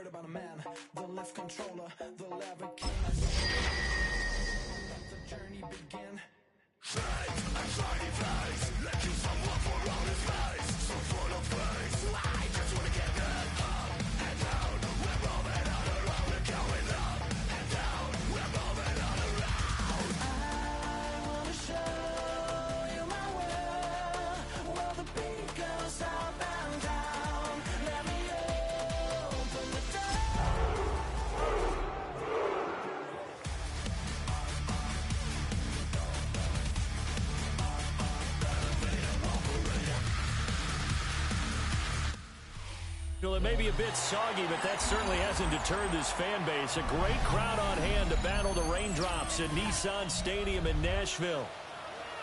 heard about a man, the lift controller, the lever king. Let the journey begin. Fate and shiny face, let you suffer for all his face. So full of grace, I just wanna get that up and down. We're moving all around, we're going up and down. We're moving all around. I wanna show you my world, where the beat goes up and down. Let me open the door. Well, it may be a bit soggy, but that certainly hasn't deterred this fan base. A great crowd on hand to battle the raindrops at Nissan Stadium in Nashville.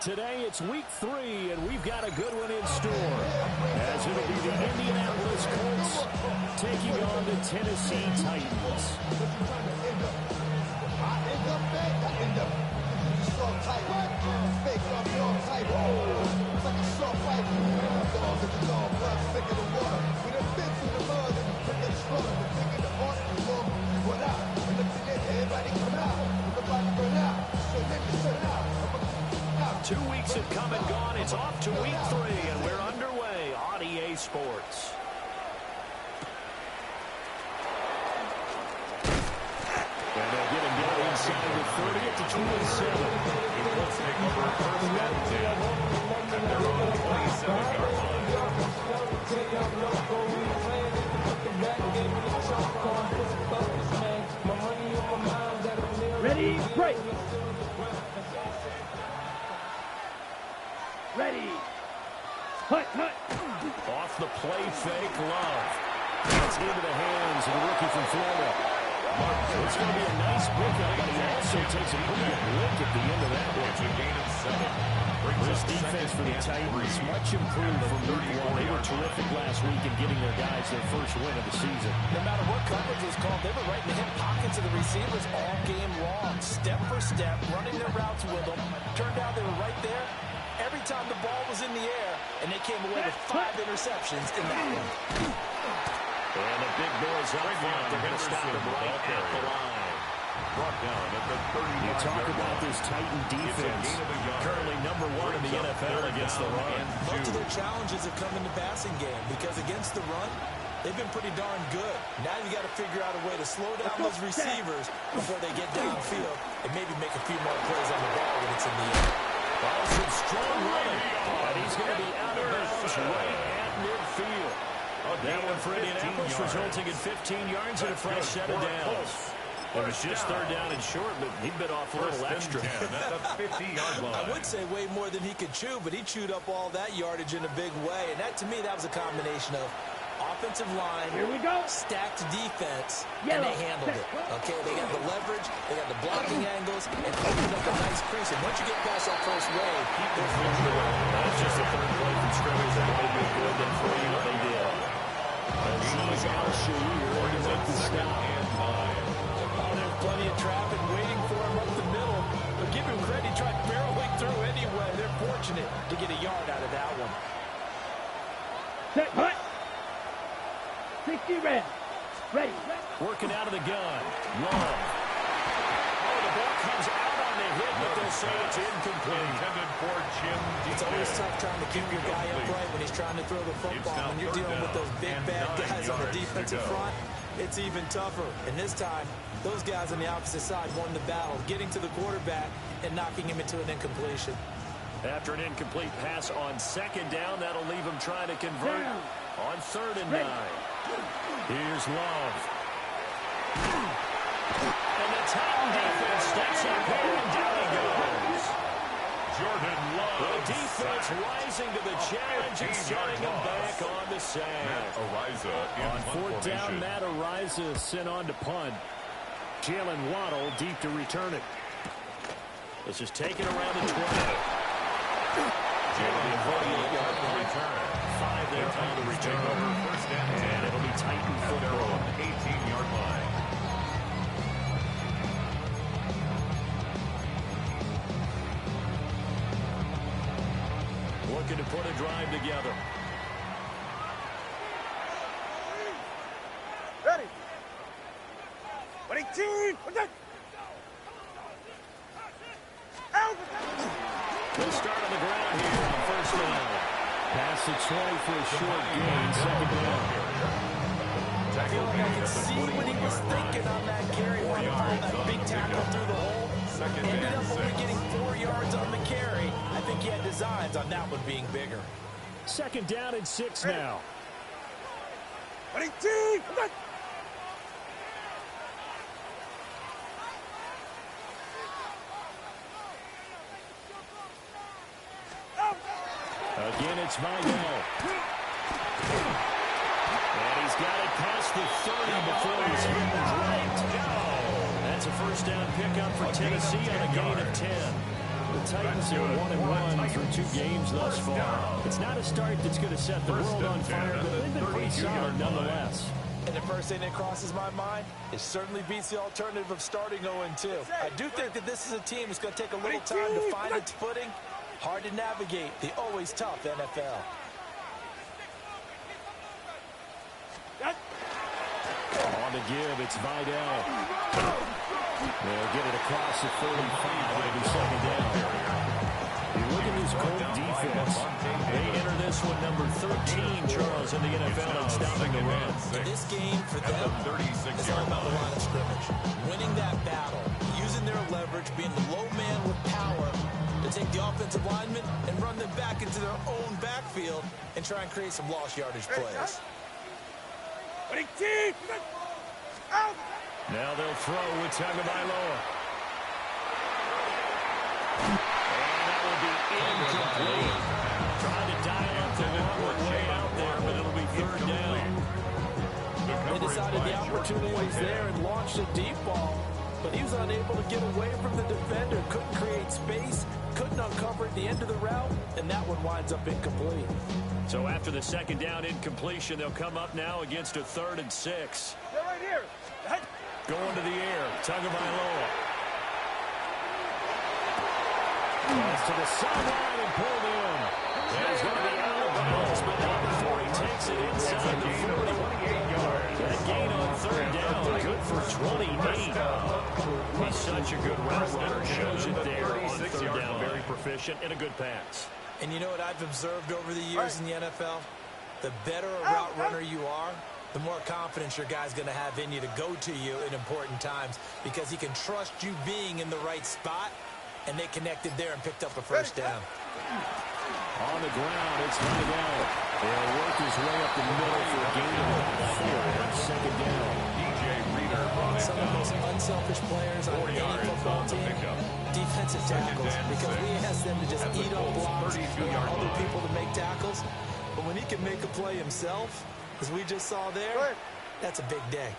Today, it's week 3, and we've got a good one in store, as it'll be the Indianapolis Colts taking on the Tennessee Titans. Two weeks have come and gone. It's off to week 3, and we're underway on EA Sports. And they'll get him down inside the 30 to 27. The Colts take over first and 10 at their own 27-yard line. Ready, break. Ready. Hut, hut. Off the play fake, Love. Gets into the hands of the rookie from Florida. It's going to be a nice pickup, but he also takes a pretty good look at the end of that one. It's a gain of 7. This defense for the Titans, much improved from week 1. They were terrific last week in getting their guys their first win of the season. No matter what coverage was called, they were right in the hip pockets of the receivers all game long. Step for step, running their routes with them. Turned out they were right there every time the ball was in the air, and they came away with 5 interceptions in that one. And the big boys up front, they're going to stop them right at the line. Brought down at the 30-yard You talk about line. this Titan defense, currently number 1 in the NFL against the run. Most of their challenges have come in the passing game because against the run, they've been pretty darn good. Now you got to figure out a way to slow down those receivers before they get downfield and maybe make a few more plays on the ball when it's in the air. Some strong running, and he's going to be out of bounds right at midfield. That one for Indianapolis resulting in 15 yards and a fresh set of downs. It was just 3rd down and short, but he bit off a little extra. At the 50-yard line. I would say way more than he could chew, but he chewed up all that yardage in a big way. And that, to me, that was a combination of offensive line, Here we go. stacked defense, and Yellow. they handled it. Okay, they got the leverage, they got the blocking angles, and opened up a nice crease. And once you get past that first wave, they're flipping around. That's just a 3rd play from scrimmage that may be good than for you what they did. Aziz Al-Shaair to make the stop. Oh, there's plenty of traffic waiting for him up the middle. But give him credit, he tried barreling through anyway. They're fortunate to get a yard out of that one. Set, hut. 60 red. Ready. Working out of the gun. Long. Oh, the ball comes out on the hit, but they'll say it's incomplete. Intended for Jim. It's always tough trying to keep your guy upright when he's trying to throw the football. When you're dealing with those big, bad guys on the defensive front, it's even tougher. And this time, those guys on the opposite side won the battle, getting to the quarterback and knocking him into an incompletion. After an incomplete pass on 2nd down, that'll leave him trying to convert on 3rd and 9. Here's Love. And the Titan defense steps up here, and down he goes. Jordan Love. The defense rising to the challenge and setting him back on the sand. Ariza in On 4th down, Matt Ariza sent on to punt. Jalen Waddle deep to return it. This is taken around the 20. Jalen 48-yard return. 5 there on the return. First and 10. And it'll be Titan football. 18-yard line. Looking to put a drive together. Ready. They'll start on the ground here on first down. Pass the 20 for a short gain, second down. I feel like I can see what he was thinking on that carry. Wanted to throw that big tackle through the hole. Ended up only getting 4 yards on the carry. I think he had designs on that one being bigger. Second down and 6 now. Again, it's Vidal. And he's got it past the 30 before he's hit and dragged. That's a first down pickup for Tennessee on a gain of 10. The Titans are 1-1 through 2 games thus far. It's not a start that's going to set the world on fire, but they've been pretty solid nonetheless. And the first thing that crosses my mind, it certainly beats the alternative of starting 0-2. I do think that this is a team that's going to take a little time to find its footing. Hard to navigate the always tough NFL. On the give, it's Vidal. They'll get it across the 45. It'll be second down. You look at this Colt defense. They enter this one number 13, Charles, in the NFL in stopping the run. In this game, for them, it's all about the line of scrimmage. Winning that battle, using their leverage, being the low man with power to take the offensive linemen and run them back into their own backfield and try and create some lost yardage plays. Now they'll throw with Tagovailoa. And that will be incomplete. Trying to dial up the long way out there, but it'll be third down. They decided the opportunity was there and launched a deep ball, but he was unable to get away from the defender, couldn't create space, couldn't uncover at the end of the route, and that one winds up incomplete. So after the second down incompletion, they'll come up now against a 3rd and 6. They're right here. Going to the air, Tagovailoa. Pass to the sideline and pulled in. There's going to be out of bounds, but not before he takes it inside the 40. That gain on third down, good for 28. He's such a good route runner, shows it there on third down, very proficient and a good pass. And you know what I've observed over the years in the NFL? The better a route runner you are, the more confidence your guy's going to have in you to go to you in important times because he can trust you being in the right spot, and they connected there and picked up a first down. On the ground, it's Vidal. They'll work his way up the middle for a gain of 4 on second down. Some of the most unselfish players on any football team, defensive tackles, because we ask them to just eat up blocks for other people to make tackles. But when he can make a play himself, as we just saw there, that's a big day.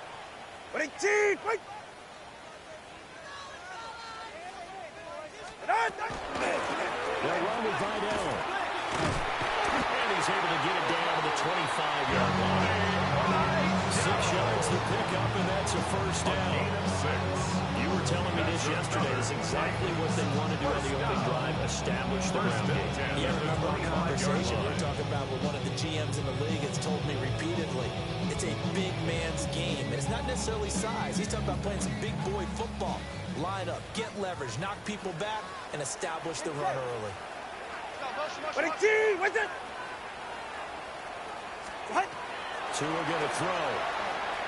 They'll run with Vidal. And he's able to get it down to the 25-yard line. 6 yards to pick up, and that's a first down. You were telling me this yesterday. It's exactly what they want to do on the opening drive, establish the ground game. Yeah, remember our conversation we were talking about with one of the GMs in the league has told me repeatedly, it's a big man's game. And it's not necessarily size. He's talking about playing some big boy football. Line up, get leverage, knock people back, and establish the run early. Tua going to throw.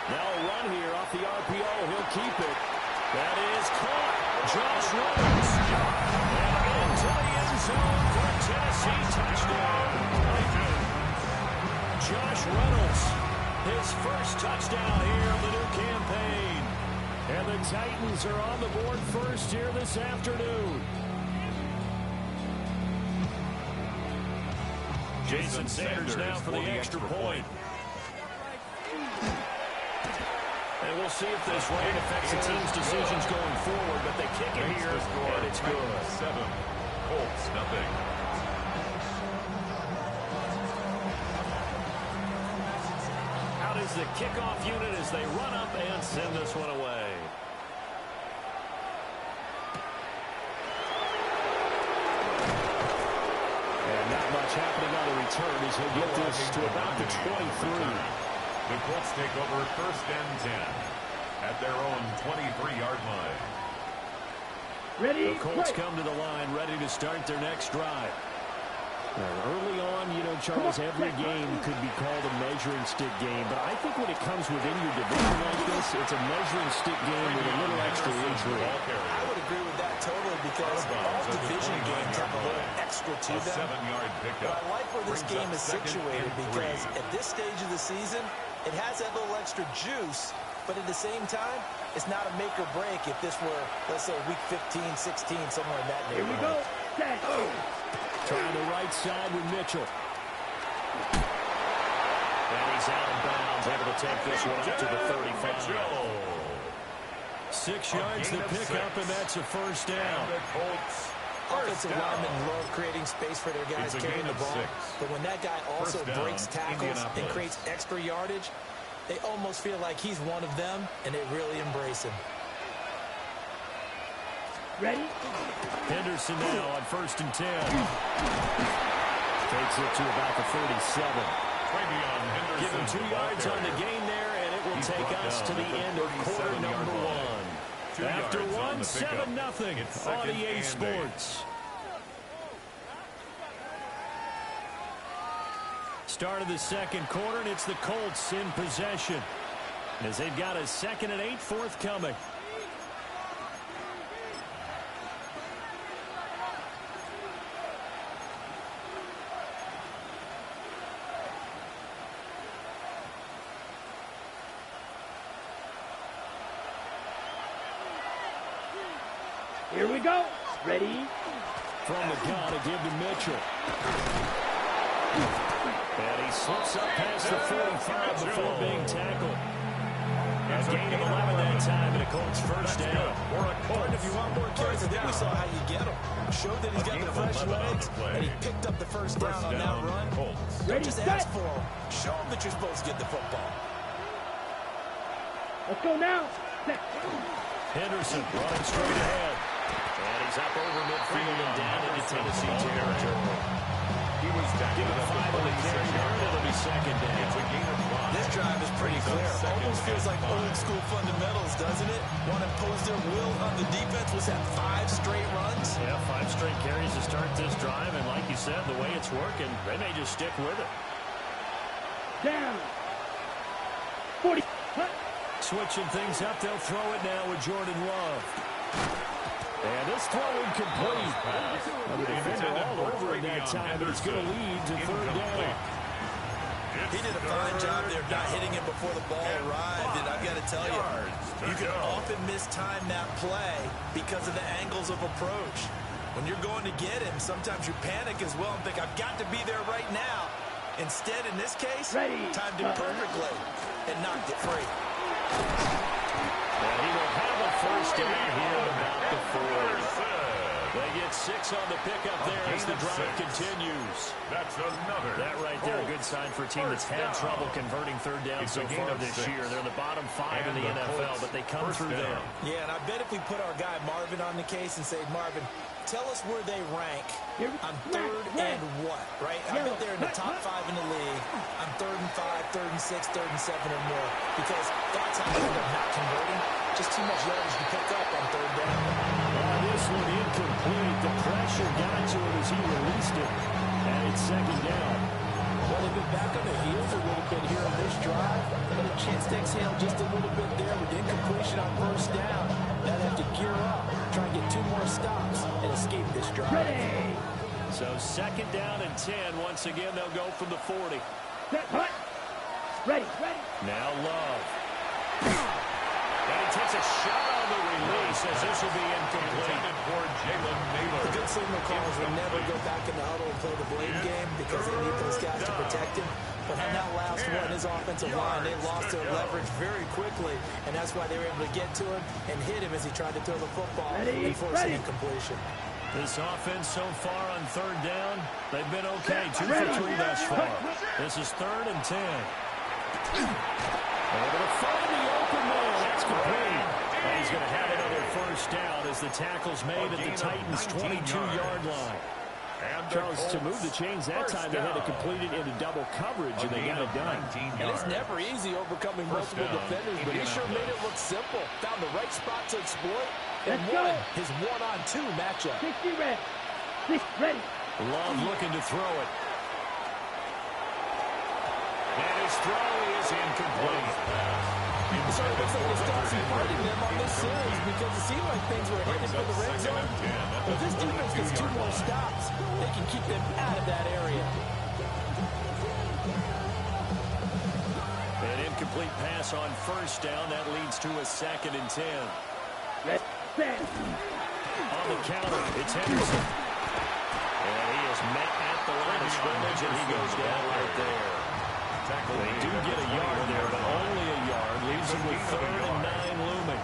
Now a run here off the RPO. He'll keep it. That is caught. Josh Reynolds. And into the end zone for a Tennessee touchdown. Josh Reynolds, his first touchdown here of the new campaign. And the Titans are on the board first here this afternoon. Jason Sanders now for the extra point. And we'll see if this rain affects the team's decisions going forward, but they kick it here, and it's good. 7, Colts, nothing. Out is the kickoff unit as they run up and send this one away. And not much happening on the return as he'll get this to about the 23. The Colts take over 1st and 10. at their own 23-yard line. Ready, The Colts play. come to the line, ready to start their next drive. Early on, you know, Charles, every game could be called a measuring stick game, but I think when it comes within your division like this, it's a measuring stick game with a little extra intrigue. I would agree with that totally because all division games have a little extra to them. 7-yard But pickup. I like where this game is situated because at this stage of the season, it has that little extra juice, but at the same time, it's not a make or break if this were, let's say, week 15, 16, somewhere in that Here we neighborhood. go. Set. Trying the right side with Mitchell. And he's out of bounds, able to take this one up to the 35. 6 yards the pickup, and that's a first down. The Colts Offensive linemen love creating space for their guys It's a carrying gain the of ball. 6. But when that guy also First down, breaks tackles and Indianapolis. creates extra yardage, they almost feel like he's one of them, and they really embrace him. Ready. Henderson now on 1st and 10. Takes it to about the 37. Give him 2 yards on the gain there, and it will take us to the end of quarter number 1. After 1, 7-0 on EA Sports. Start of the second quarter, and it's the Colts in possession as they've got a 2nd and 8 forthcoming. Here we go. Ready. From the gun to give to Mitchell. And he slips up past the 45 before being tackled. He's gained 11 that time, and a Colts first down. But if you want more carries, I think we saw how you get him. Showed that he's got the fresh legs, and he picked up the first down on that run. Don't Ready, just set. ask for him. Show him that you're supposed to get the football. Let's go now. Set. Henderson running straight ahead. And he's up over midfield and down into Tennessee territory. He was Give tackled it at 5 on the the carry 46-yard there. It'll be line. second It's a down. gain of 5. This drive is pretty clear. Almost feels like old school fundamentals, doesn't it? Want to impose their will on the defense. Was that 5 straight runs? Yeah, 5 straight carries to start this drive, and like you said, the way it's working, they may just stick with it. Down. 40. Hut. Switching things up, they'll throw it now with Jordan Love. And this throw incomplete. The defender all over in that time, but it's going to lead to 3rd down. He did a fine job there not hitting him before the ball arrived, and I've got to tell you, you can often mistime that play because of the angles of approach. When you're going to get him, sometimes you panic as well and think, I've got to be there right now. Instead, in this case, timed it perfectly and knocked it free. And he will have a first down here at about the 40. They get 6 on the pickup there as the drive continues. That's another. That right there, a good sign for a team that's had trouble converting 3rd down so far this year. They're in the bottom 5 in the NFL, but they come through there. Yeah, and I bet if we put our guy Marvin on the case and say, Marvin, tell us where they rank on 3rd and what, right? I bet they're in the top 5 in the league on 3rd and 5, 3rd and 6, 3rd and 7 or more, because that's how they end up not converting. Just too much yardage to pick up on 3rd down. This one incomplete. The pressure got to him as he released it. And it's 2nd down. Well, they've been back on their heels a little bit here in this drive, but a chance to exhale just a little bit there with incompletion on 1st down. Now they have to gear up, try and get 2 more stops, and escape this drive. Ready. So 2nd down and 10. Once again, they'll go from the 40. Set. Hut. Ready. Ready. Now Love. And he takes a shot on the release as this will be incomplete. The good signal calls will never go back in the huddle and play the blame game because they need those guys to protect him. But on that last one, his offensive line, they lost their leverage very quickly, and that's why they were able to get to him and hit him as he tried to throw the football and force an incompletion. This offense so far on 3rd down, they've been okay. 2 for 3 thus far. This is 3rd and 10. Able to find the open man. That's complete. And he's going to have another first down as the tackle's made at the Titans' 22-yard line. Charles, to move the chains that time, they had to complete it into double coverage, and they got it done. And it's never easy overcoming multiple defenders, but he sure made it look simple. Found the right spot to exploit and won his one-on-two matchup. 60 ready. 6 ready. Love looking to throw it. And his throw is incomplete. So it looks like they start fighting them on this series because it seemed like things were headed for the red zone. If this defense gets 2 more stops, they can keep them out of that area. An incomplete pass on first down. That leads to a 2nd and 10. On the counter, it's Henderson. And he is met at the line of scrimmage, and he goes down right there. They do get a yard there, but only a yard. Leaves them with 3rd and 9 looming.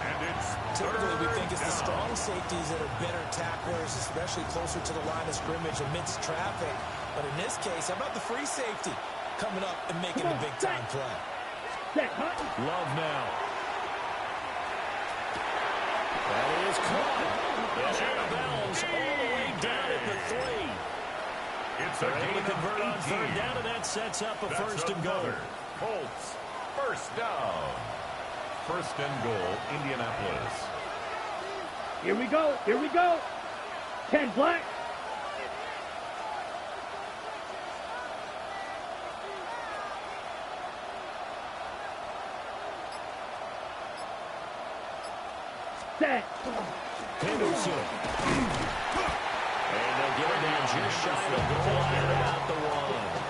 Typically, we think it's the strong safeties that are better tacklers, especially closer to the line of scrimmage amidst traffic. But in this case, how about the free safety coming up and making a big-time play? Love now. That is caught. It's out of bounds all the way down at the 3. They're able to convert on 3rd down, and that sets up a 1st and goal. Colts, 1st down. 1st and goal, Indianapolis. Here we go. Here we go. 10 black. Set. Henderson. And they'll get it down just shy of the goal line at about the 1.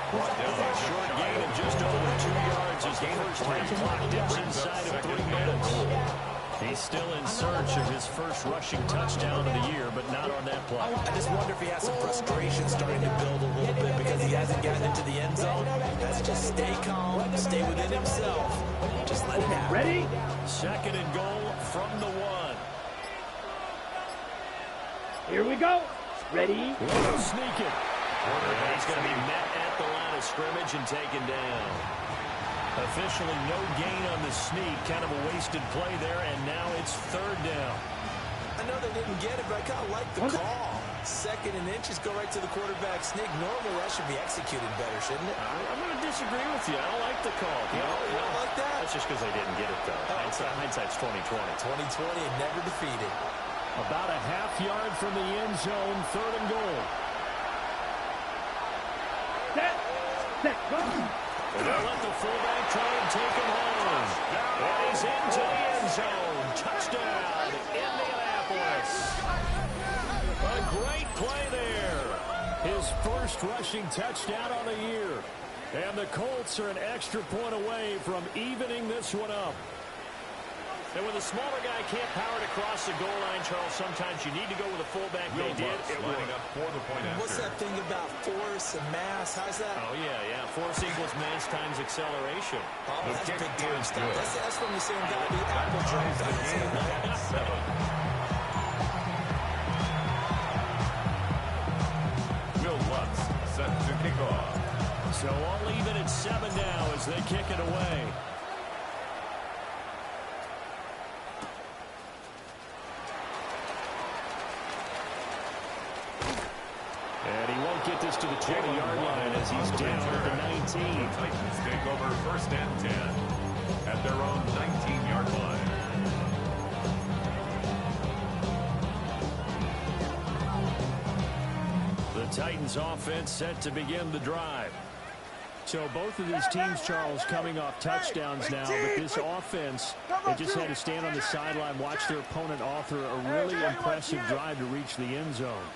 A short gain of just over 2 yards as the first half clock dips inside of 3 minutes. He's still in search of his first rushing touchdown of the year, but not on that play. I just wonder if he has some frustration starting to build a little bit because he hasn't gotten into the end zone. Let's just stay calm, stay within himself. Just let it happen. Ready? 2nd and goal from the 1. Here we go. Ready? Sneak it. And he's going to be met at the line of scrimmage and taken down. Officially no gain on the sneak. Kind of a wasted play there, and now it's 3rd down. I know they didn't get it, but I kind of like the call. 2nd and inches, go right to the quarterback sneak. Normally that should be executed better, shouldn't it? I'm going to disagree with you. I don't like the call. You don't like that? That's just because they didn't get it, though. Hindsight's 2020. 2020 and never defeated. About a half yard from the end zone, 3rd and goal. Set. Go. And they'll let the fullback try and take him home. And he's into the end zone. Touchdown, Indianapolis. A great play there. His first rushing touchdown on the year. And the Colts are an extra point away from evening this one up. And when the smaller guy can't power it across the goal line, Charles, sometimes you need to go with a fullback. They did. It lining up for the point after. What's that thing about force and mass? How's that? Oh, yeah. Force equals mass times acceleration. Oh, that's big time stuff. That's from the same guy who Apple dropped the game. 7. Will Lutz set to kick off. So all even at 7 now as they kick it away. And he won't get this to the 20-yard line as he's down at the 19. Titans take over 1st and 10 at their own 19-yard line. The Titans offense set to begin the drive. So both of these teams, Charles, coming off touchdowns now, but this offense, they just had to stand on the sideline, watch their opponent author a really impressive drive to reach the end zone.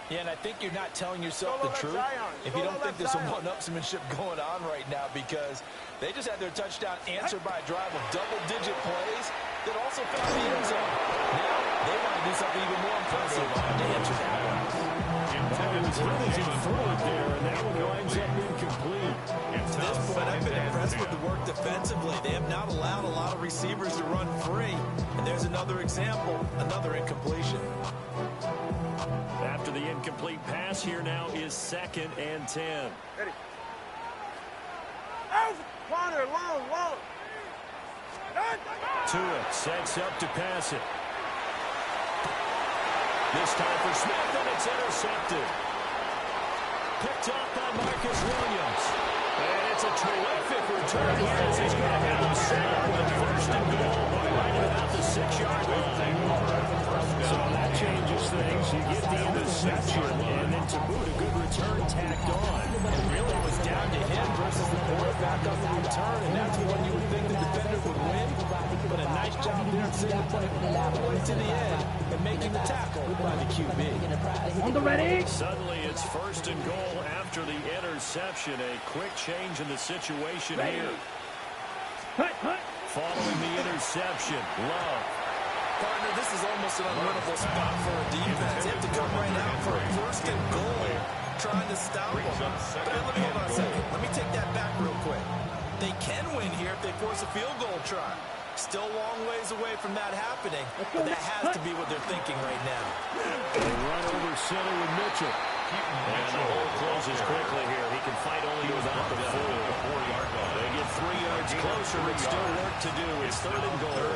Yeah, and I think you're not telling yourself the truth if you don't think there's some one-upsmanship going on right now, because they just had their touchdown answered by a drive of double-digit plays that also found the end zone. Now they want to do something even more impressive to answer that one. He was really forward there, and that one winds up incomplete. At this point, I've been impressed with the work defensively. They have not allowed a lot of receivers to run free. And there's another example, another incompletion. After the incomplete pass, here now is 2nd and 10. Ready. Corner, long. Tua sets up to pass it. This time for Smith, and it's intercepted. picked off by Marcus Williams. And it's a terrific return here as he's going to have him set with first and goal right at about the 6-yard line. So that changes things. You get the interception, and then to boot, a good return tacked on. It really was down to him versus the quarterback on the return, and that's one you would think the defender would win. But a nice job there of seeing the play all the way to the end and making the tackle by the QB. On the ready. Suddenly it's first and goal after the interception. A quick change in the situation here. Cut. Following the interception, Love. Partner, this is almost an unwinnable spot for a defense. They have to come right out for a first and goal, trying to stop them. But let me hold on a second. Let me take that back real quick. They can win here if they force a field goal try. Still a long ways away from that happening, but that has to be what they're thinking right now. They run over center with Mitchell. And the hole closes quickly here. He can fight only to about the 4-yard line. They get 3 yards closer, but still work to do. It's third and goal.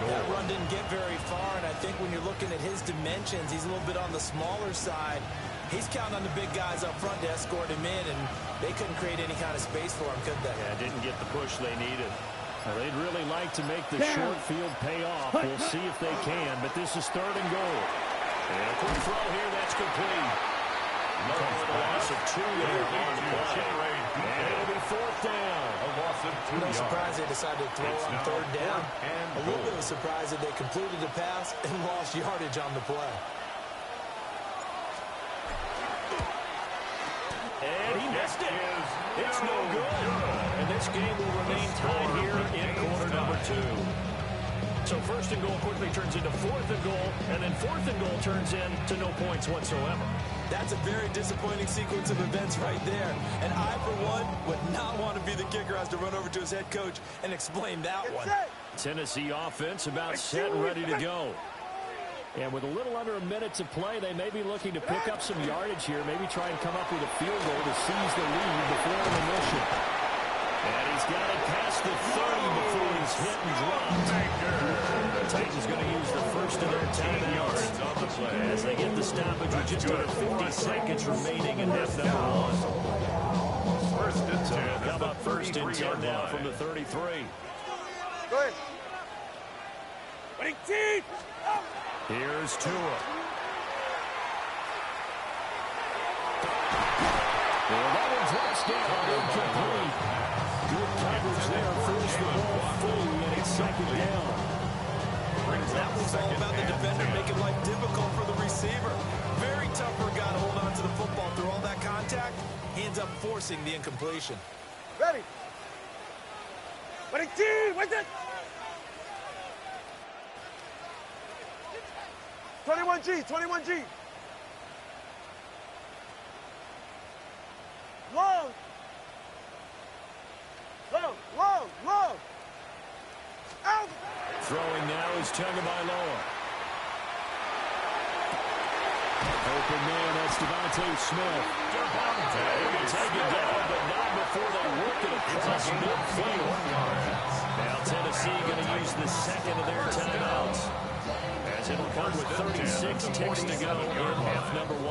That run didn't get very far, and I think when you're looking at his dimensions, he's a little bit on the smaller side. He's counting on the big guys up front to escort him in, and they couldn't create any kind of space for him, could they? Yeah, didn't get the push they needed. They'd really like to make the short field pay off. We'll see if they can, but this is third and goal. And a quick throw here, that's complete. No loss of 2 there on the play. And it'll be fourth down. No surprise they decided to throw on third down. A little bit of a surprise that they completed the pass and lost yardage on the play. And he missed it. It's no good. And this game will remain tied here in quarter number 2. So first and goal quickly turns into fourth and goal, and then fourth and goal turns into no points whatsoever. That's a very disappointing sequence of events right there. And I, for one, would not want to be the kicker who has to run over to his head coach and explain that one. Tennessee offense about set and ready to go. And with a little under a minute to play, they may be looking to pick up some yardage here, maybe try and come up with a field goal to seize the lead before intermission. And he's got it past the 30 before he's hit and dropped. The Titans going to use the first of their timeouts on the play as they get the stoppage with just under 50 seconds remaining in half number 1. First and 10. How about first and 10 now from the 33? Go ahead. Winning team. Here's Tua. Well, that one's lost down. Incomplete. Good coverage there. Force the ball fully, and it's second down. That was all about the defender making life difficult for the receiver. Very tough for a guy to hold on to the football through all that contact. He ends up forcing the incompletion. Ready. Winning team. What's it? 21G. Long. Out. Throwing now is Tagovailoa. Open man, that's Devontae Smith. They can take it down, but not before they work it across midfield. Now Tennessee going to use the second of their timeouts, as it'll come with 36 ticks to go in half number 1.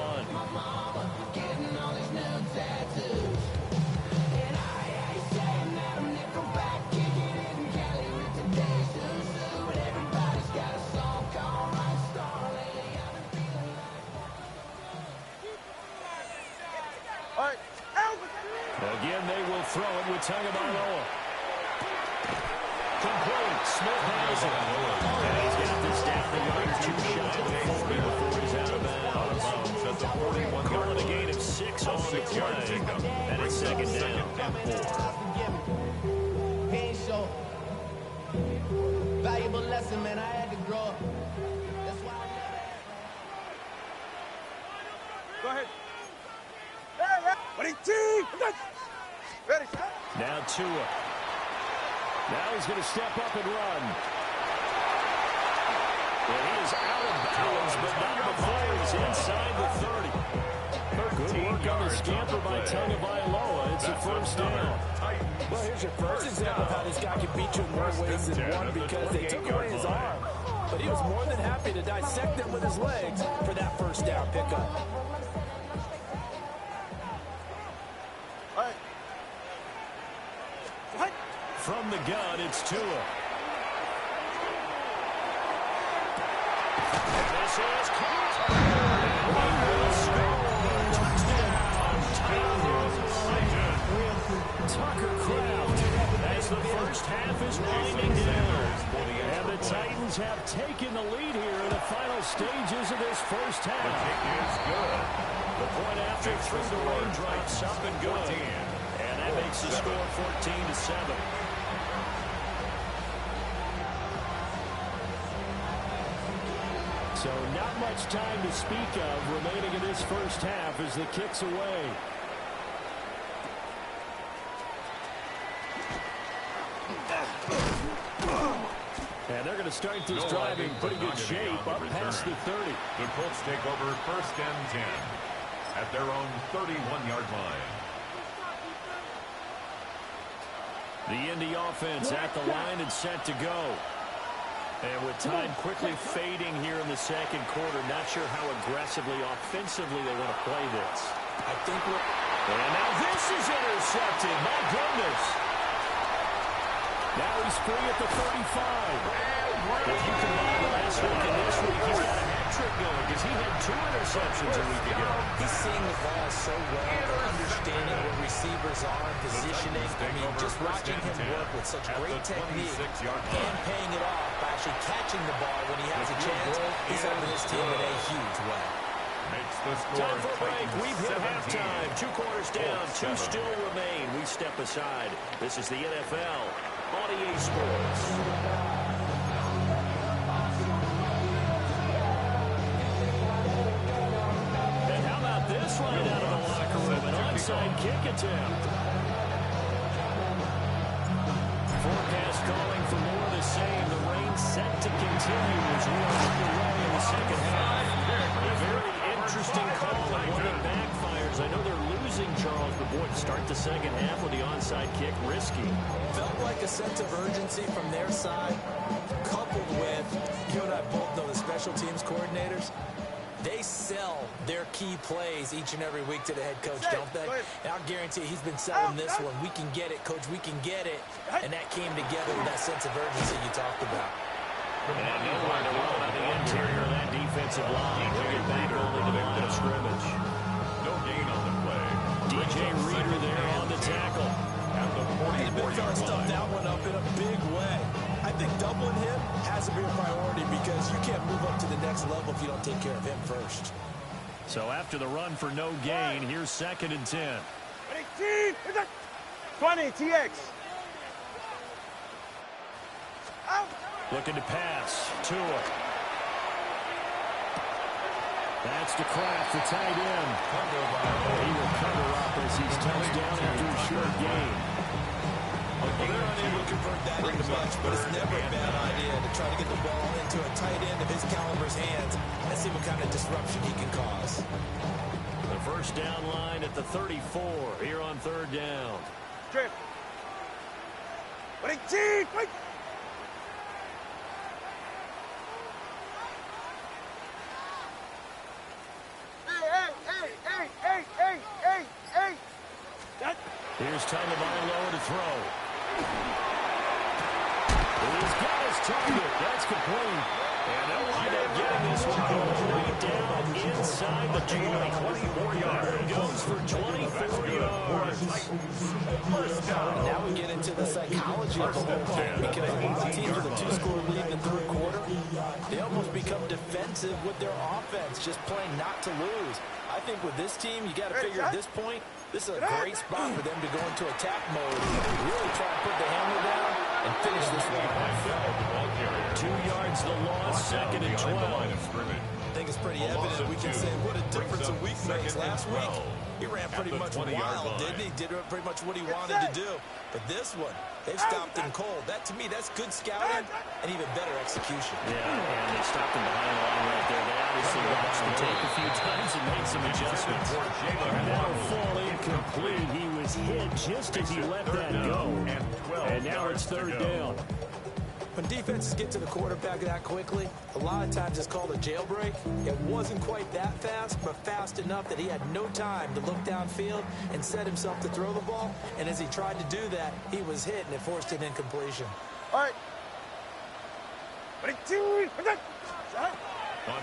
Again, they will throw it with Tagovailoa. Complete. Smith has it. And he's got this down the yard or 2 shy of the 40 before he's out of bounds. That's a 41 Calling a gain of 6 on the play. And it's second down. Ain't so valuable lesson, man. I had to grow up. That's why I never had. Go ahead. Winning team. Ready. Now Tua. Now he's going to step up and run. And he is out of bounds, but not before he's inside the 30. Good work on the scamper by Tagovailoa. It's a first down. Well, here's your first example of how this guy can beat you in more ways than one, because they took away his arm. But he was more than happy to dissect them with his legs for that first down pickup. From the gun, it's Tua. And this is caught. And he will score. Touchdown. Tucker Kraft, as the first half is winding down. And the Titans have taken the lead here in the final stages of this first half. The kick is good. The point after through the raindrops up and good. And that makes the score 14-7. So not much time to speak of remaining in this first half as the kick's away. And they're going to start this drive in pretty good shape up past the 30. The Colts take over 1st and 10 at their own 31-yard line. The Indy offense at the line and set to go. And with time quickly fading here in the second quarter, not sure how aggressively, offensively they want to play this. I think we're... And now this is intercepted. My goodness. Now he's free at the 35. If you combine last week and this week, he's got a hat trick going because he had 2 interceptions a week ago. He's seeing the ball so well, understanding where receivers are, positioning. I mean, just watching him work with such great technique and paying it off by actually catching the ball when he has a chance. He's helping his team in a huge way. Makes the score. Time for a break. We've hit halftime. 2 quarters down. 2 still remain. We step aside. This is the NFL on EA Sports. And how about this right out of the locker room? An onside kick attempt. Forecast calling for more of the same. The rain set to continue as we are underway in the second half. A very interesting call and one that backfires. I know they're losing, Charles, but boy, to start the second half with the onside kick, risky. Felt like a sense of urgency from their side, coupled with, you and I both know the special teams coordinators. They sell their key plays each and every week to the head coach, don't they? And I'll guarantee he's been selling this one. We can get it, coach, we can get it. And that came together with that sense of urgency you talked about. And nowhere to run on the interior of that defensive line. Bring it back only to the line of scrimmage. No gain on the play. DJ Reader there on the tackle. At the 44-yard Stuffed line. that one up in a big way. I think doubling him has to be a priority because you can't move up to the next level if you don't take care of him first. So after the run for no gain, here's 2nd and 10. 20, TX. Out. Looking to pass. Tua. That's to Kraft, the tight end. He will cover up as he's touchdown after a short gain. Well, they're unable to convert that into much, but it's never a bad idea to try to get the ball into a tight end of his caliber's hands and see what kind of disruption he can cause. The first down line at the 34 here on 3rd down. Trip. 20, wait. Hey. Here's Tagovailoa to throw. He's got his target. That's complete. And they'll wind up getting this one complete down inside the 20. 24 yards. Goes for 24 yards. Now we get into the psychology of the whole thing because a lot of teams with a 2-score lead in the 3rd quarter, they almost become defensive with their offense, just playing not to lose. I think with this team, you got to figure at this point, this is a great spot for them to go into attack mode, really try to put the hammer down and finish this one off. 2 yards the loss, 2nd and 12. I think it's pretty evident. We can say what a difference a week makes. Last week, he ran pretty much wild, didn't he? Did pretty much what he wanted to do. But this one, they've stopped him cold. That, to me, that's good scouting and even better execution. Yeah, and they stopped him behind the line right there. They obviously watched the tape a few times and made some adjustments. That'll fall incomplete. He was hit just as he let that go. And now it's 3rd down. When defenses get to the quarterback that quickly, a lot of times it's called a jailbreak. It wasn't quite that fast, but fast enough that he had no time to look downfield and set himself to throw the ball. And as he tried to do that, he was hit and it forced an incompletion. All right. On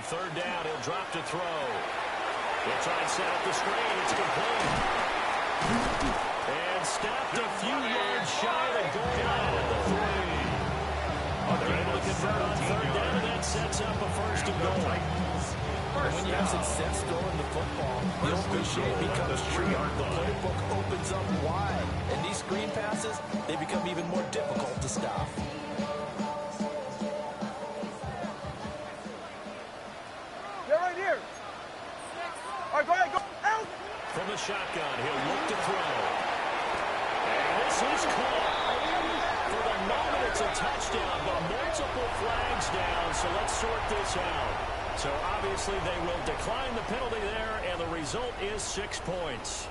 third down, he'll drop to throw. He'll try and set up the screen. It's complete. And stopped a few yards shy of the goal line at the 3. They're able to convert on third down, and that sets up a first and goal. When you have success throwing the football, the open shape becomes true. The playbook opens up wide. And these screen passes, they become even more difficult to stop. Get right here. All right, go ahead, go. Out. From the shotgun, he'll look to throw. And this is caught. For the moment, it's a touchdown, but multiple flags down, so let's sort this out. So obviously they will decline the penalty there, and the result is 6 points.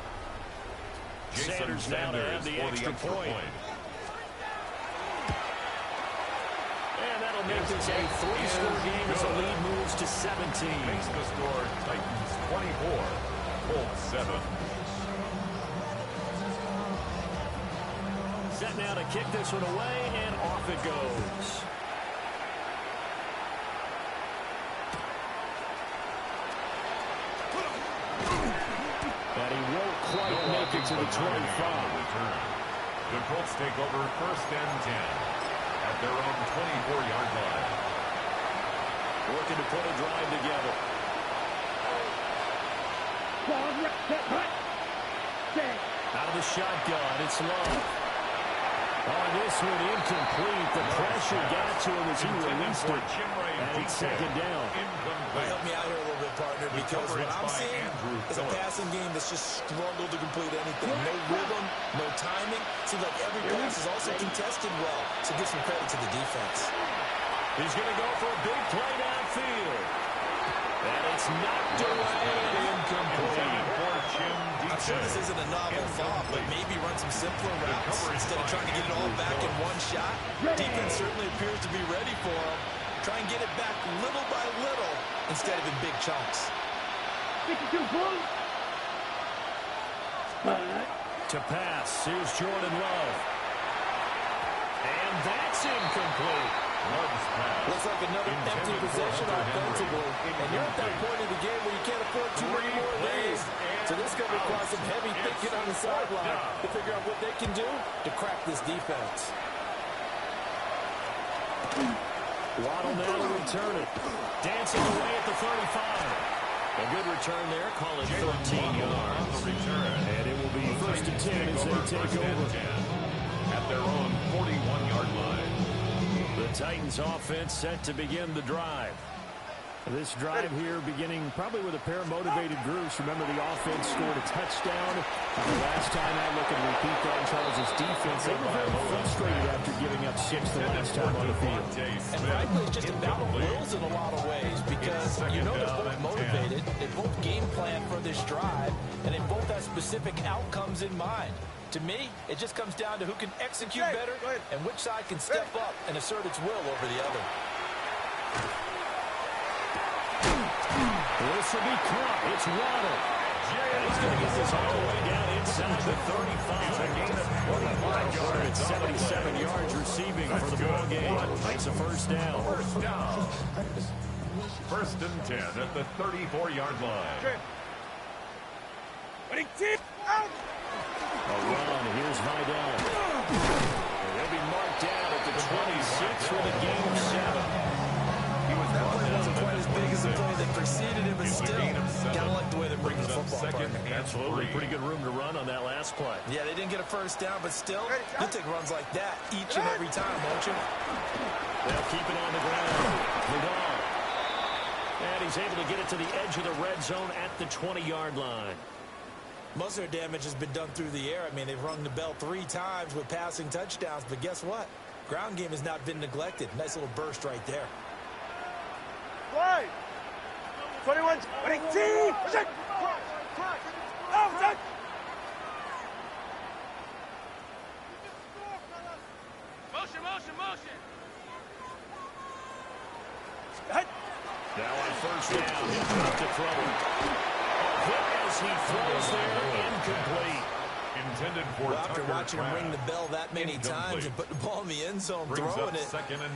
Sanders now to have the extra point. And that'll make this a 3-score game as the lead moves to 17. Makes the score Titans 24, Colts 7. Set now to kick this one away, and off it goes. And he won't quite make it to the 25. The Colts take over first and 10 at their own 24-yard line. Working to put a drive together. Out of the shotgun, it's Love. On this one, incomplete. The pressure got to him as he released it. And it's second down. Help me out here a little bit, partner, because what I'm seeing is a passing game that's just struggled to complete anything. No rhythm, no timing. Seems like every pass is also contested well. So give some credit to the defense. He's going to go for a big play downfield. And it's knocked away and incomplete. I'm sure this isn't a novel thought, but maybe run some simpler routes instead of trying to get it all back in one shot. Defense certainly appears to be ready for him. Try and get it back little by little instead of in big chunks. To pass, here's Jordan Love. And that's incomplete. Looks like another empty possession offensively. And you're at that point in the game where you can't afford too many more of these. So this is going to require some heavy thinking on the sideline to figure out what they can do to crack this defense. Waddle now to return it. Dancing away at the 35. A good return there. Call it 13 yards. And it will be first and 10 as they take over. At their own 41-yard line. The Titans offense set to begin the drive. This drive here beginning probably with a pair of motivated groups. Remember, the offense scored a touchdown. The last time I look and repeat that in Charles' defense, they were very frustrated after giving up 6 the last time on the field. And frankly, it's just a battle of wills in a lot of ways because you know they're both motivated. They both game plan for this drive, and they both have specific outcomes in mind. To me, it just comes down to who can execute better and which side can step up and assert its will over the other. This will be caught. It's Waddle. And he's going to get this all the way down inside the 35. At 77 yards receiving for the ball game. Makes a first down. First and 10 at the 34-yard line. Out. A run. Here's Vidal. And he'll be marked down at the 26 for the game 7. That play wasn't quite as big as the play that preceded it, but still, gotta like the way they're bringing the football. Absolutely. Pretty good room to run on that last play. Yeah, they didn't get a first down, but still, you'll take runs like that each and every time, won't you? They'll keep it on the ground. Vidal. And he's able to get it to the edge of the red zone at the 20-yard line. Most of their damage has been done through the air. I mean, they've rung the bell 3 times with passing touchdowns, but guess what? Ground game has not been neglected. Nice little burst right there. Slide. 21, 22. Out. Motion. Now on first down, he'll put up to throw. Quick as he throws there, incomplete. Intended for after watching him ring the bell that many times and put the ball in the end zone, throwing it,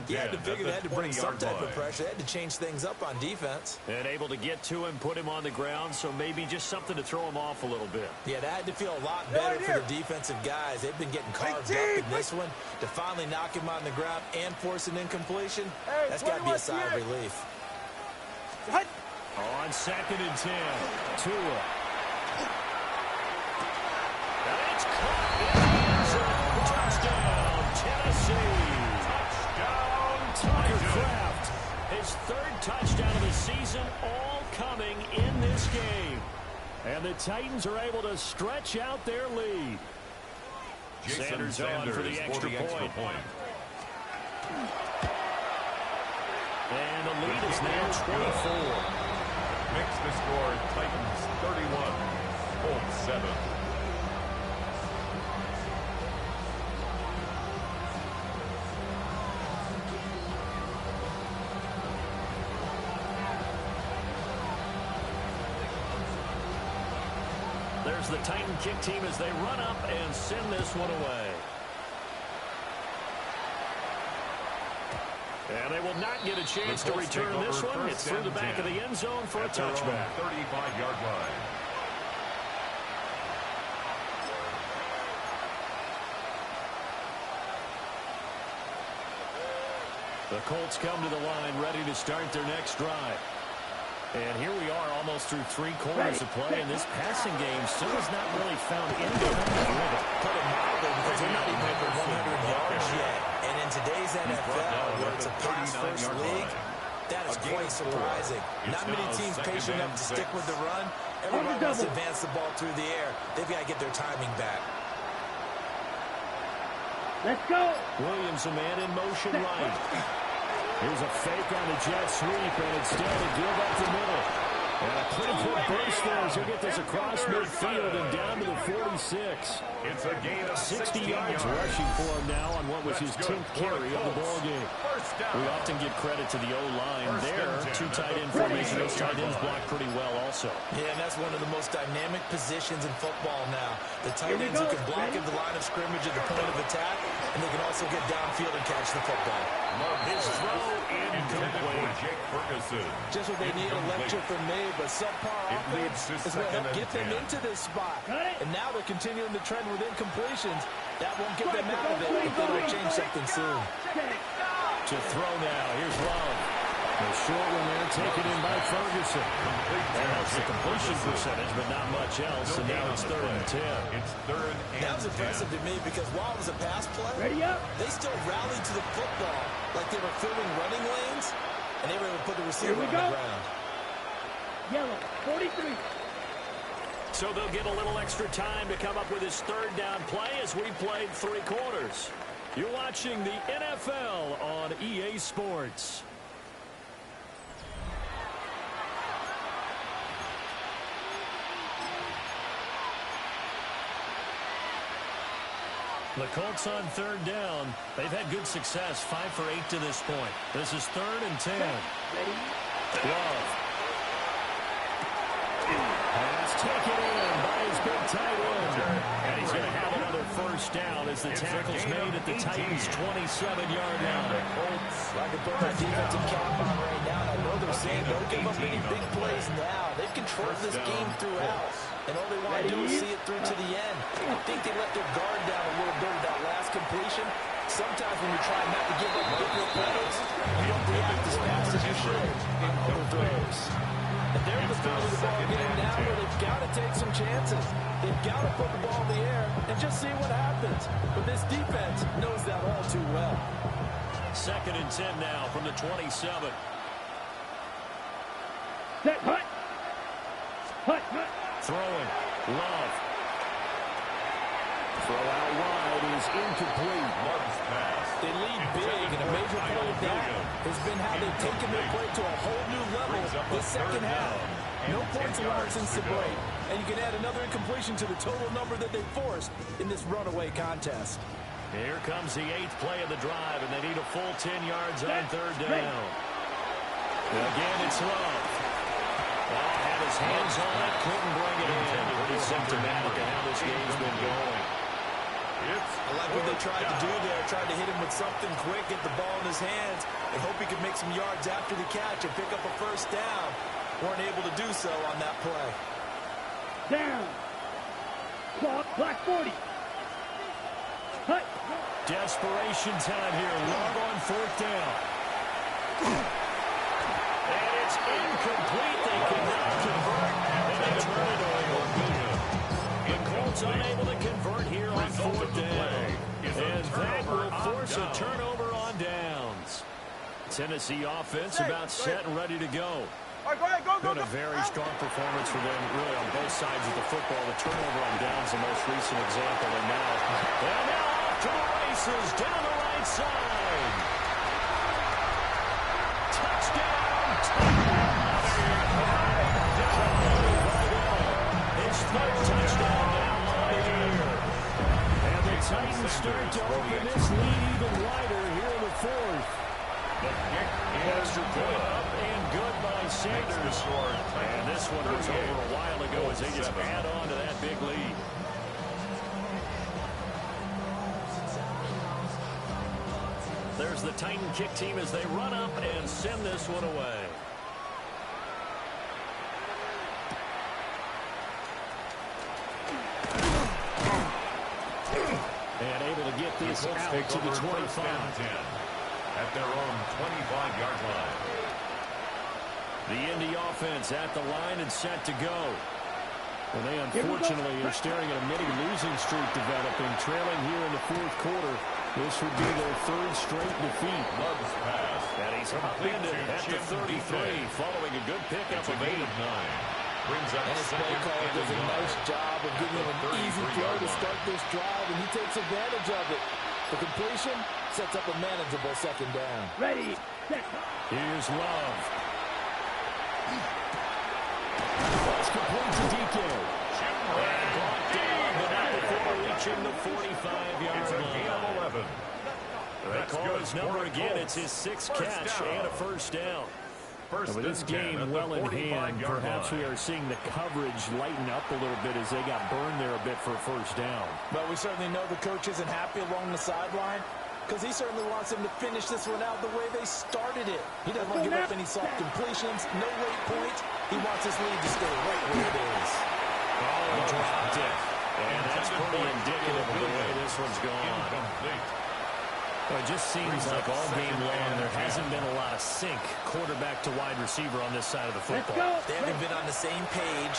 you had to figure they had to bring some type of pressure. They had to change things up on defense. And able to get to him, put him on the ground, so maybe just something to throw him off a little bit. Yeah, that had to feel a lot better for the defensive guys. They've been getting carved up in this one. To finally knock him on the ground and force an incompletion, that's got to be a sigh of relief. On 2nd and 10, Tua. And it's caught in the end zone. Touchdown, Tennessee. Touchdown, Tucker Kraft. His 3rd touchdown of the season, all coming in this game. And the Titans are able to stretch out their lead. Sanders on for the extra point. And the lead is now 24. Makes the score Titans 31, Colts 7. There's the Titan kick team as they run up and send this one away. And they will not get a chance to return this one. It's through the back of the end zone for a touchback. 35-yard line. The Colts come to the line ready to start their next drive. And here we are almost through 3 quarters of play, and this passing game still has not really found any rhythm. Put it mildly, because they're not even over 100 yards yet. And in today's NFL, where it's a pass-first league, that is quite surprising. Not many teams patient enough to stick with the run. Everybody wants to advance the ball through the air. They've got to get their timing back. Let's go. Williams, a man in motion right. Here's a fake on the jet sweep, and instead a give up the middle. And a pretty quick burst there as he'll get this across midfield and down to the 46. It's a gain of 60 yards rushing for him now on what was his 10th carry of the ball game. We often give credit to the O-line there. 2 tight end formation. Those tight ends block pretty well also. Yeah, and that's one of the most dynamic positions in football now. The tight ends who can block at the line of scrimmage at the point of attack, and they can also get downfield and catch the football. His throw incomplete. Just what they need, a lecture from me, but subpar offense is what helped get them into this spot. And now they're continuing the trend with incompletions. That won't get them out of it if they don't change something soon. To throw now, here's Love. The short one there taken in by Ferguson. That helps the completion percentage, but not much else. And now it's 3rd and 10. It's 3rd and 10. That was impressive to me because while it was a pass play, they still rallied to the football like they were filling running lanes, and they were able to put the receiver on the ground. Yellow, 43. So they'll get a little extra time to come up with his 3rd down play as we played 3 quarters. You're watching the NFL on EA Sports. The Colts on 3rd down. They've had good success, 5 for 8 to this point. This is 3rd and 10. Love. Pass taken in by his big tight end. And he's going to have another 1st down as the tackle's made at the Titans' 27-yard line. I can put my defensive cap on right now, and I know they're saying don't give up any big plays now. They've controlled this game throughout, and all they want to do is see it through to the end. I think they let their guard down a little bit with that last completion. Sometimes when you're trying not to give up big plays, you don't react as fast as you should in other throws. And they're in the field of the ball game now where they've got to take some chances. They've got to put the ball in the air and just see what happens. But this defense knows that all too well. 2nd and 10 now from the 27. Set, hut. Hut. Throwing. Love. Throw out wide is incomplete. Love's pass. They lead big, and a major part of that has been how they've taken their play to a whole new level this 2nd half. No points allowed since the break, and you can add another incompletion to the total number that they forced in this runaway contest. Here comes the 8th play of the drive, and they need a full 10 yards on 3rd down. Again, it's Love. Had his hands on it, couldn't bring it in. Pretty symptomatic of how this game's been going. I like what they tried to do there. Tried to hit him with something quick, get the ball in his hands, and hope he could make some yards after the catch and pick up a first down. Weren't able to do so on that play. Down. Clock, black 40. Hut. Desperation time here. Love on fourth down. And it's incomplete. They cannot convert. And they turn it over. The Colts unable to convert here on fourth down. And that will force a turnover on downs. Tennessee offense about set and ready to go. All right, go ahead, go. Been a very strong performance for them, really, on both sides of the football. The turnover on downs, the most recent example, and now off to the races down the right side. Touchdown! His third touchdown now on the year. And the Titans start to open this lead even wider here in the fourth. The kick is good up and good by Sanders. And this one was over a while ago as they just add on to that big lead. There's the Titan kick team as they run up and send this one away. And able to get this out to the 25. At their own 25-yard line. The Indy offense at the line and set to go. And they unfortunately are staring at a mini losing streak developing, trailing here in the fourth quarter. This would be their third straight defeat. Love's pass. And he's upended at the 33, following a good pickup of 8. Brings up and his play caller does a nice job of giving him an easy throw to start this drive, and he takes advantage of it. The completion sets up a manageable second down. Ready, set. Here's Love. That's complete to DK. And brought down, but not before reaching the 45-yard line. 11. They call his number again. It's his sixth catch and a first down. With this game well in hand, perhaps we are seeing the coverage lighten up a little bit as they got burned there a bit for a first down. But we certainly know the coach isn't happy along the sideline because he certainly wants them to finish this one out the way they started it. He doesn't want to give up any soft completions, no late point. He wants his lead to stay right where it is. Oh, he dropped it. And that's pretty indicative of the way this one's gone. Well, it just seems like all game long there hasn't been a lot of sync quarterback to wide receiver on this side of the football. They haven't been on the same page,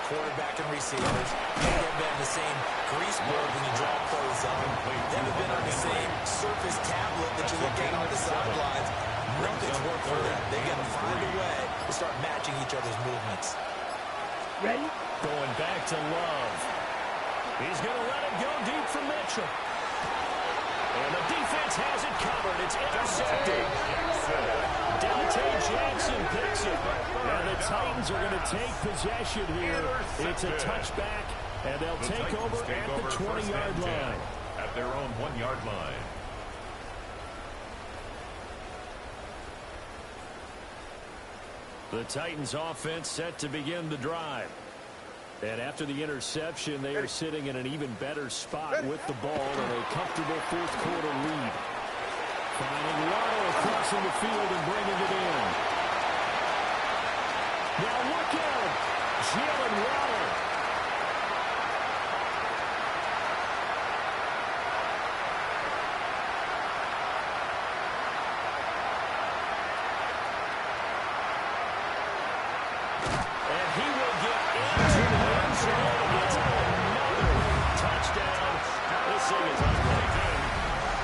quarterback and receivers. They haven't been on the same grease board when you draw plays up. They haven't been on the same surface tablet that you look at on the sidelines. Nothing's worked for them. They've got to find a way to start matching each other's movements. Ready? Going back to Love. He's going to let it go deep for Mitchell. And the defense has it covered. It's intercepted. Dante Jackson picks it. And the Titans are going to take possession here. It's a touchback, and they'll take over at the 20-yard line. At their own 1-yard line. The Titans offense set to begin the drive. And after the interception, they are sitting in an even better spot with the ball and a comfortable fourth quarter lead. Finding Waddle crossing the field and bringing it in. Now look out! Jalen Waddle. And he will get into the end zone and get another touchdown. This thing is unbelievable.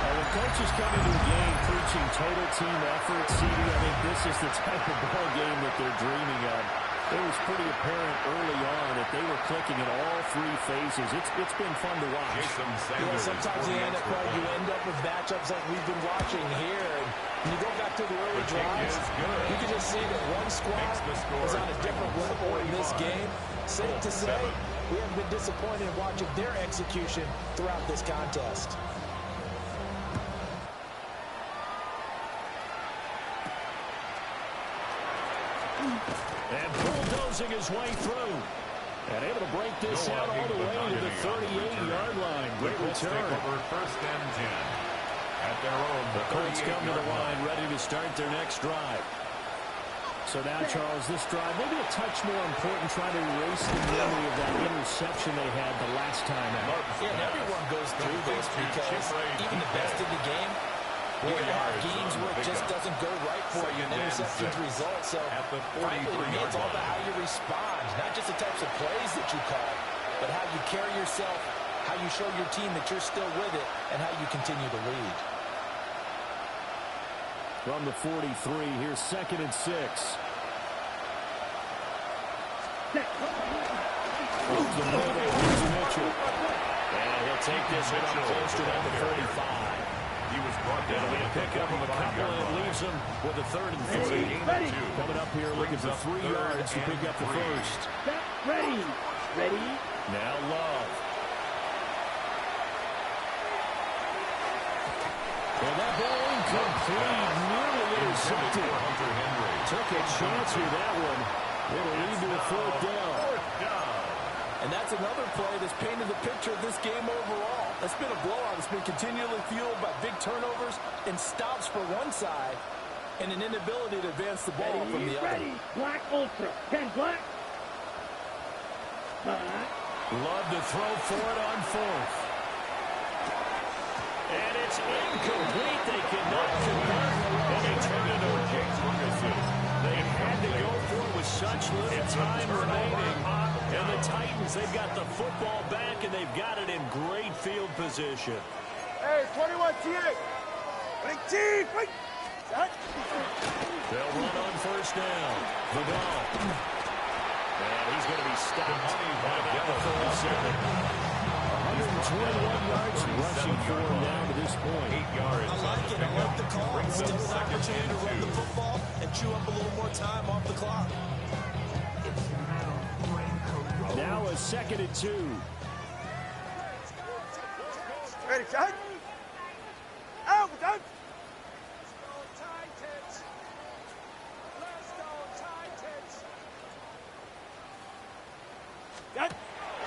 When coaches come into a game preaching total team effort, CD, I think this is the type of ball game that they're dreaming of. It was pretty apparent early on that they were clicking in all three phases. It's been fun to watch. Sometimes in the NFL, you end up with matchups like we've been watching here. And when you go back to the early drives, you can just see that one squad is on a different level in this game. Safe to say, we haven't been disappointed in watching their execution throughout this contest. And bulldozing his way through. And able to break this out all the way to the 38-yard line. Great return. Over 1st and 10 at their own. The Colts come to the line, ready to start their next drive. So now, Charles, this drive maybe a touch more important, trying to erase the memory of that interception they had the last time out. Yeah, and everyone goes through this because even the best in the game, you're going to have games where it just doesn't go right for you, and interceptions result. So, frankly, to me, it's all about how you respond, not just the types of plays that you call, but how you carry yourself, how you show your team that you're still with it, and how you continue to lead. From the 43, here's 2nd and 6. From the middle, here's Mitchell. And he'll take this one up close to the 35. He was brought down. It'll be a pickup of a couple, and it leaves him with a 3rd and 3. Coming up here looking for 3 yards to pick up the first. Ready. Now Love. And that ball incomplete, nearly intercepted. Took a chance with that one. It'll lead to a 4th down. And that's another play that's painted the picture of this game overall. It's been a blowout. It's been continually fueled by big turnovers and stops for one side and an inability to advance the ball from the other. Black Ultra. 10 black. Love to throw for it on 4th. And it's incomplete. They cannot convert. And they turn it over. They had to go for it with such little time remaining. And the Titans, they've got the football back, and they've got it in great field position. Hey, 21 T8. Wait. They'll run on 1st down. The ball. And he's going to be stopped at about the 47. 121 yards rushing for him now to this point. 8 yards. I like it. I like the call. Still an opportunity to run the football and chew up a little more time off the clock. Now a 2nd and 2. Ready, Chad? Out, done.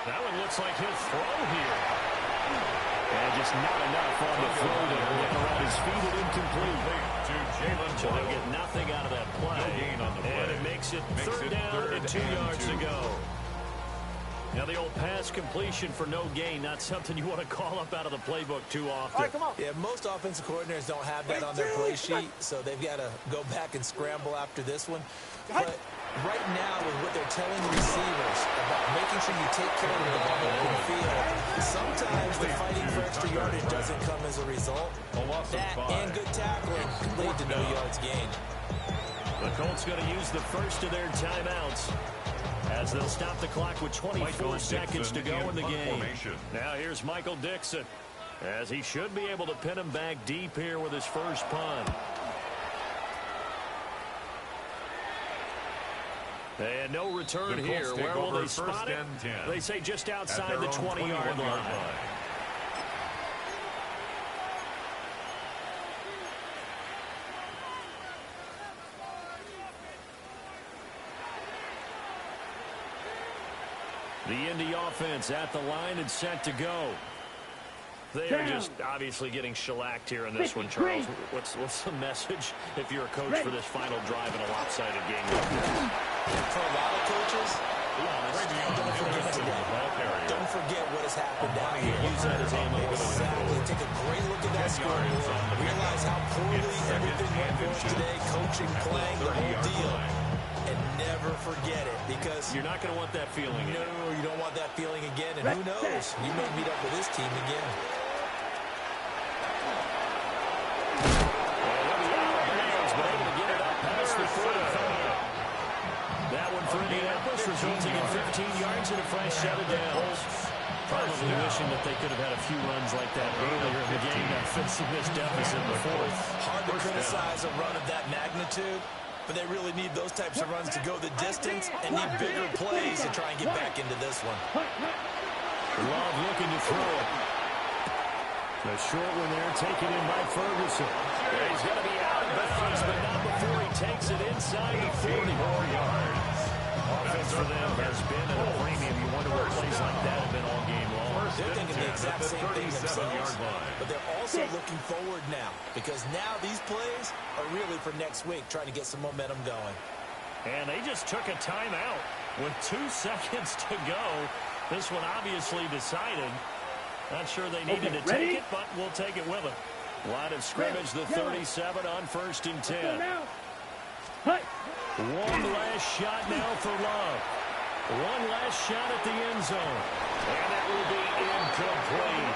That one looks like he'll throw here. And just not enough on the throw there. Looking around his feet and incomplete. So they'll get nothing out of that play. No gain on the play. And it makes it 3rd down and 2 yards to go. Now the old pass completion for no gain, not something you want to call up out of the playbook too often. All right, come on. Yeah, most offensive coordinators don't have that on their play sheet, so they've got to go back and scramble after this one. But right now, with what they're telling receivers about making sure you take care of the ball in the field, sometimes the fighting for extra yardage doesn't come as a result. That and good tackling lead to no yards gained. The Colts going to use the first of their timeouts as they'll stop the clock with 24 seconds to go in the game. Now here's Michael Dixon, as he should be able to pin him back deep here with his first punt. And no return here. Where will they spot it? They say just outside the 20-yard line. The Indy offense at the line and set to go. They are just obviously getting shellacked here in this one, Charles. What's the message if you're a coach for this final drive in a lopsided game like this? For a lot of coaches, don't forget what has happened down here. Use that as ammo. Exactly. Take a great look at that scoreboard. Realize how poorly everything went for us today. Coaching, playing, the whole deal. And never forget it, because you're not going to want that feeling. No, you don't want that feeling again. And who knows? You may meet up with this team again. That one for Indianapolis, resulting in 15 yards and a fresh set of downs. Probably wishing that they could have had a few runs like that earlier in the game, not fixing this deficit in the fourth. Hard to criticize a run of that magnitude, but they really need those types of runs to go the distance and need bigger plays to try and get back into this one. Love looking to throw it. The short one there taken in by Ferguson. He's going to be out of bounds, but not before he takes it inside the 40. 4 yards. Offense for them has been at a premium. You wonder where plays like that have been all game long. They're thinking the exact same thing themselves, but they're also looking forward now because now these plays are really for next week, trying to get some momentum going. And they just took a timeout with 2 seconds to go. This one obviously decided. Not sure they needed to take it, but we'll take it with them. Line of scrimmage, the 37 on 1st and 10. One last shot now for Love. One last shot at the end zone. And it will be incomplete.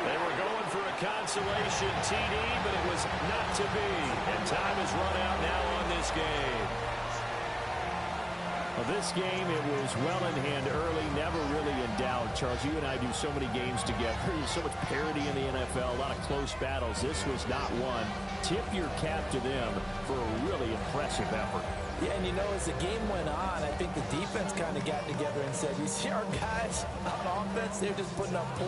They were going for a consolation TD, but it was not to be. And time has run out now on this game. Well, this game, it was well in hand early, never really in doubt. Charles, you and I do so many games together. There's so much parity in the NFL, a lot of close battles. This was not one. Tip your cap to them for a really impressive effort. Yeah, and you know, as the game went on, I think the defense kind of got together and said, you see our guys on offense, they're just putting up points.